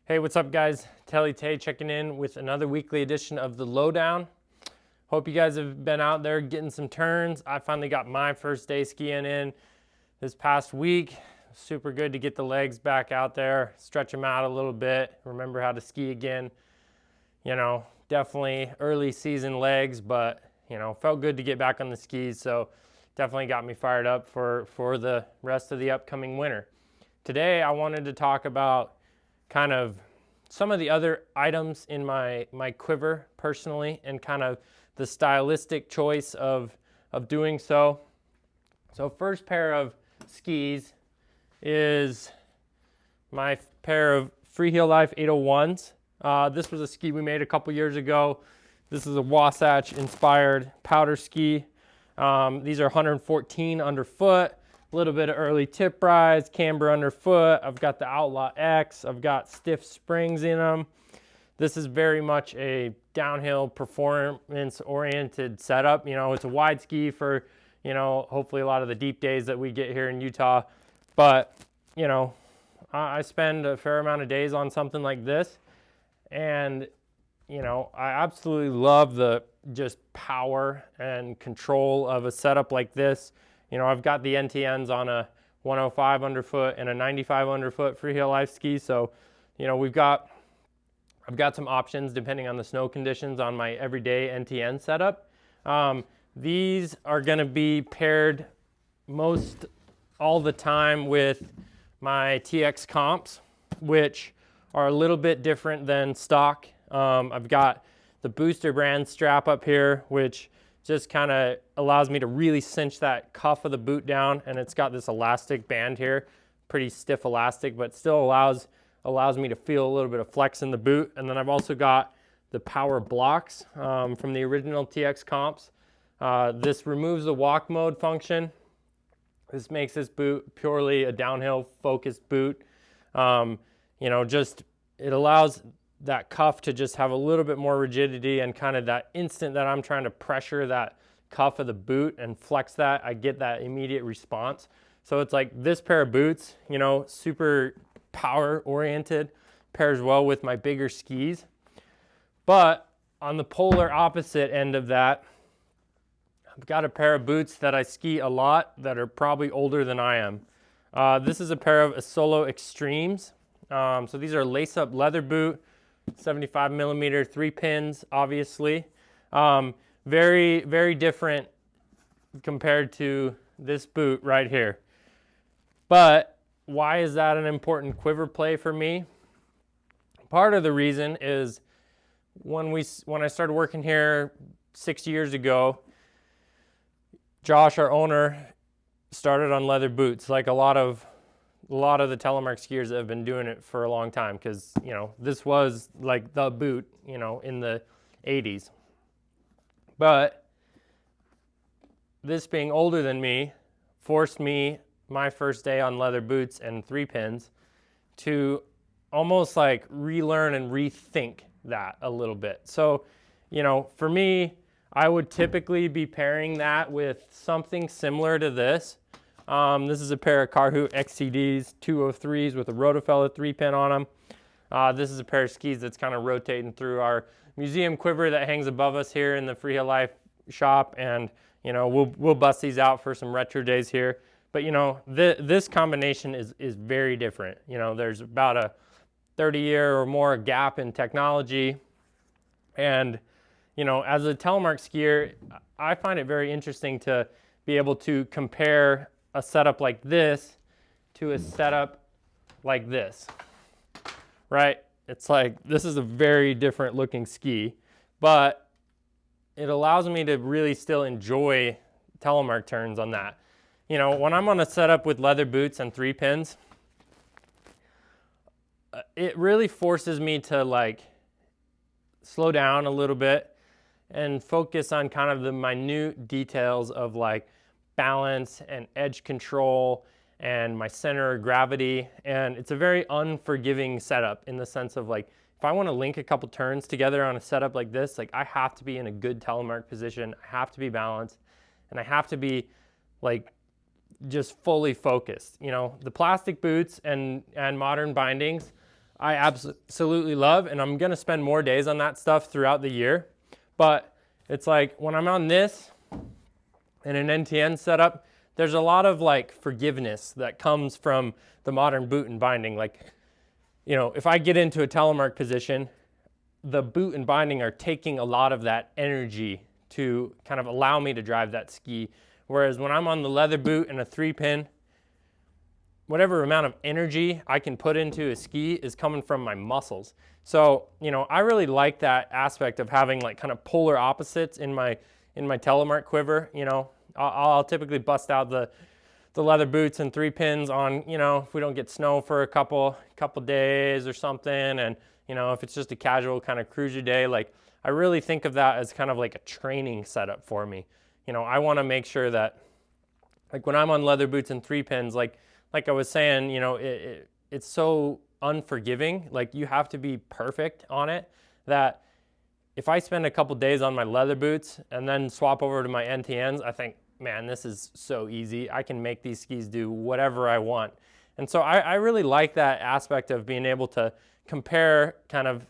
Hey, what's up guys? Telly Tay checking in with another weekly edition of the Lowdown. Hope you guys have been out there getting some turns. I finally got my first day skiing in this past week. Super good to get the legs back out there, stretch them out a little bit, remember how to ski again. You know, definitely early season legs, but you know, felt good to get back on the skis, so definitely got me fired up for the rest of the upcoming winter. Today I wanted to talk about kind of some of the other items in my quiver personally, and kind of the stylistic choice of doing so. So first pair of skis is my pair of Freeheel Life 801s. This was a ski we made a couple years ago. This is a Wasatch inspired powder ski. These are 114 underfoot. A little bit of early tip rise, camber underfoot. I've got the Outlaw X. I've got stiff springs in them. This is very much a downhill performance oriented setup. You know, it's a wide ski for, you know, hopefully a lot of the deep days that we get here in Utah. But, you know, I spend a fair amount of days on something like this. And, you know, I absolutely love the just power and control of a setup like this. You know, I've got the NTNs on a 105 underfoot and a 95 underfoot Freeheel Life ski. So, you know, I've got some options depending on the snow conditions on my everyday NTN setup. These are going to be paired most all the time with my TX comps, which are a little bit different than stock. I've got the Booster brand strap up here, which just kind of allows me to really cinch that cuff of the boot down, and it's got this elastic band here, pretty stiff elastic, but still allows me to feel a little bit of flex in the boot. And then I've also got the power blocks from the original TX comps. This removes the walk mode function. This makes this boot purely a downhill focused boot. You know, just it allows that cuff to just have a little bit more rigidity, and kind of that instant that I'm trying to pressure that cuff of the boot and flex that, I get that immediate response. So it's like this pair of boots, you know, super power oriented, pairs well with my bigger skis. But on the polar opposite end of that, I've got a pair of boots that I ski a lot that are probably older than I am. This is a pair of Solo Extremes. So these are lace up leather boot, 75 millimeter 3 pins, obviously. Very, very different compared to this boot right here. But why is that an important quiver play for me? Part of the reason is when I started working here 6 years ago, Josh, our owner, started on leather boots, like a lot of the Telemark skiers that have been doing it for a long time, because, you know, this was like the boot, you know, in the 80s. But this being older than me forced me, my first day on leather boots and 3 pins, to almost like relearn and rethink that a little bit. So, you know, for me, I would typically be pairing that with something similar to this. This is a pair of Carhu XCDs 203s with a Rotofella 3-pin on them. This is a pair of skis that's kind of rotating through our museum quiver that hangs above us here in the Freeheel Life shop, and you know, we'll bust these out for some retro days here. But you know, this combination is very different. You know, there's about a 30-year or more gap in technology, and you know, as a Telemark skier, I find it very interesting to be able to compare a setup like this to a setup like this, right? It's like, this is a very different looking ski, but it allows me to really still enjoy Telemark turns on that. You know, when I'm on a setup with leather boots and 3 pins, it really forces me to like slow down a little bit and focus on kind of the minute details of like balance and edge control and my center of gravity. And it's a very unforgiving setup in the sense of like, if I want to link a couple turns together on a setup like this, like I have to be in a good Telemark position, I have to be balanced, and I have to be like just fully focused. You know, the plastic boots and modern bindings, I absolutely love, and I'm gonna spend more days on that stuff throughout the year. But it's like when I'm on this in an NTN setup, there's a lot of like forgiveness that comes from the modern boot and binding. Like, you know, if I get into a telemark position, the boot and binding are taking a lot of that energy to kind of allow me to drive that ski. Whereas when I'm on the leather boot and a 3-pin, whatever amount of energy I can put into a ski is coming from my muscles. So, you know, I really like that aspect of having like kind of polar opposites in my Telemark Quiver. You know, I'll typically bust out the leather boots and 3-pins on, you know, if we don't get snow for a couple days or something, and you know, if it's just a casual kind of cruiser day, like I really think of that as kind of like a training setup for me. You know, I want to make sure that like when I'm on leather boots and 3-pins, like I was saying, you know, it's so unforgiving. Like you have to be perfect on it, that if I spend a couple days on my leather boots and then swap over to my NTNs, I think, man, this is so easy. I can make these skis do whatever I want. And so I really like that aspect of being able to compare kind of,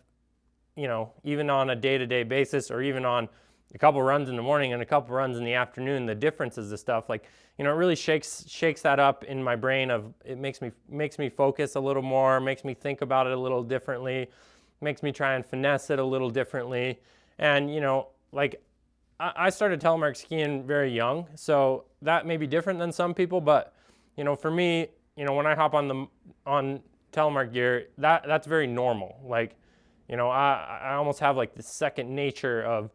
you know, even on a day-to-day basis, or even on a couple runs in the morning and a couple runs in the afternoon, the differences of stuff, like, you know, it really shakes that up in my brain. Of it makes me focus a little more, makes me think about it a little differently, makes me try and finesse it a little differently. And, you know, like I started telemark skiing very young, so that may be different than some people, but, you know, for me, you know, when I hop on telemark gear, that's very normal. Like, you know, I almost have like the second nature of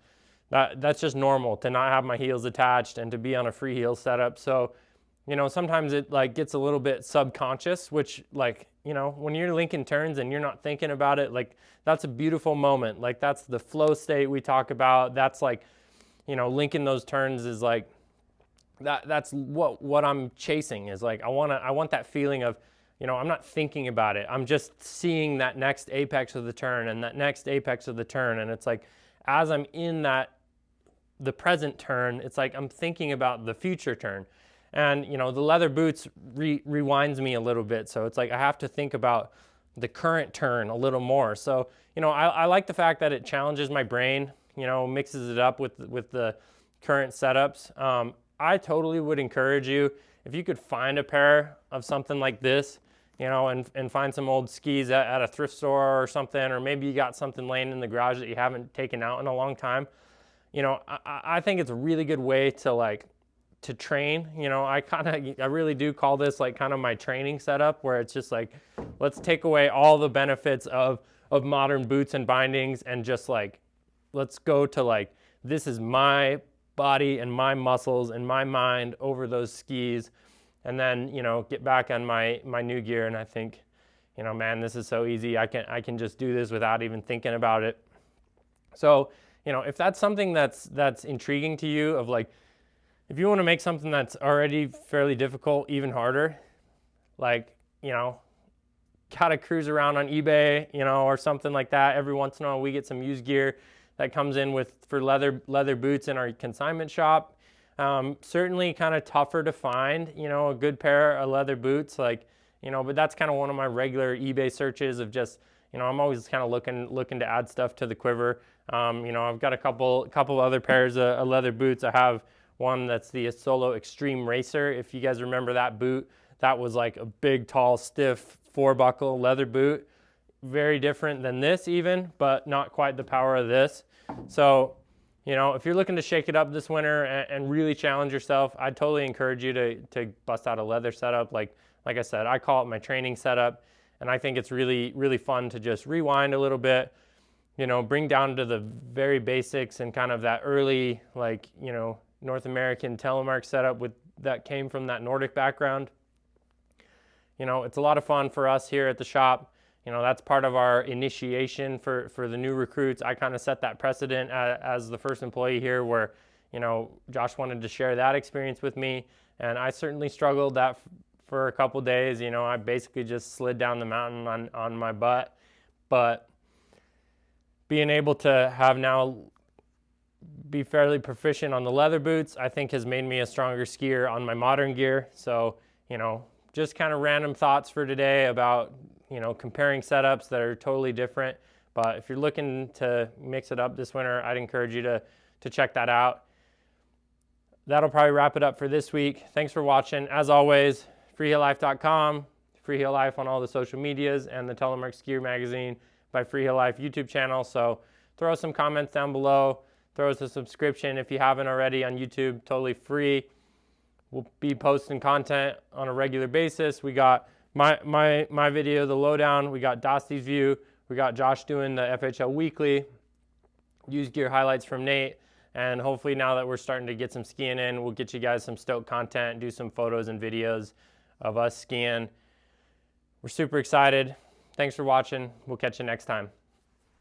that. That's just normal to not have my heels attached and to be on a free heel setup. So, you know, sometimes it like gets a little bit subconscious, which, like, you know, when you're linking turns and you're not thinking about it, like that's a beautiful moment. Like that's the flow state we talk about. That's like, you know, linking those turns is like that's what I'm chasing, is like I want that feeling of, you know, I'm not thinking about it. I'm just seeing that next apex of the turn and that next apex of the turn. And it's like, as I'm in the present turn, it's like I'm thinking about the future turn. And, you know, the leather boots rewinds me a little bit. So it's like I have to think about the current turn a little more. So, you know, I like the fact that it challenges my brain, you know, mixes it up with the current setups. I totally would encourage you, if you could find a pair of something like this, you know, and find some old skis at a thrift store or something, or maybe you got something laying in the garage that you haven't taken out in a long time. You know, I think it's a really good way to train. You know, I really do call this like kind of my training setup, where it's just like, let's take away all the benefits of modern boots and bindings, and just like, let's go to like, this is my body and my muscles and my mind over those skis. And then, you know, get back on my new gear, and I think, you know, man, this is so easy. I can just do this without even thinking about it. So, you know, if that's something that's intriguing to you, of like, if you want to make something that's already fairly difficult even harder, like, you know, gotta cruise around on eBay, you know, or something like that. Every once in a while we get some used gear that comes in for leather boots in our consignment shop. Certainly kind of tougher to find, you know, a good pair of leather boots, like, you know, but that's kind of one of my regular eBay searches of just, you know, I'm always kind of looking to add stuff to the quiver. You know, I've got a couple other pairs of leather boots. I have one that's the Solo Extreme Racer. If you guys remember that boot, that was like a big, tall, stiff 4-buckle leather boot. Very different than this even, but not quite the power of this. So, you know, if you're looking to shake it up this winter and really challenge yourself, I'd totally encourage you to bust out a leather setup. Like I said, I call it my training setup, and I think it's really, really fun to just rewind a little bit, you know, bring down to the very basics and kind of that early, like, you know, North American telemark setup that came from that Nordic background. You know, it's a lot of fun for us here at the shop. You know, that's part of our initiation for the new recruits. I kind of set that precedent as the first employee here, where, you know, Josh wanted to share that experience with me, and I certainly struggled that for a couple days. You know, I basically just slid down the mountain on my butt, but being able to have now be fairly proficient on the leather boots, I think has made me a stronger skier on my modern gear. So, you know, just kind of random thoughts for today about, comparing setups that are totally different. But if you're looking to mix it up this winter, I'd encourage you to check that out. That'll probably wrap it up for this week. Thanks for watching. As always, freeheellife.com, Freeheel Life on all the social medias, and the Telemark Skier Magazine by Freeheel Life YouTube channel. So throw some comments down below. Throw us a subscription if you haven't already on YouTube, totally free. We'll be posting content on a regular basis. We got my video, the Lowdown. We got Dosty's view. We got Josh doing the FHL Weekly. Used gear highlights from Nate. And hopefully now that we're starting to get some skiing in, we'll get you guys some stoke content, do some photos and videos of us skiing. We're super excited. Thanks for watching. We'll catch you next time.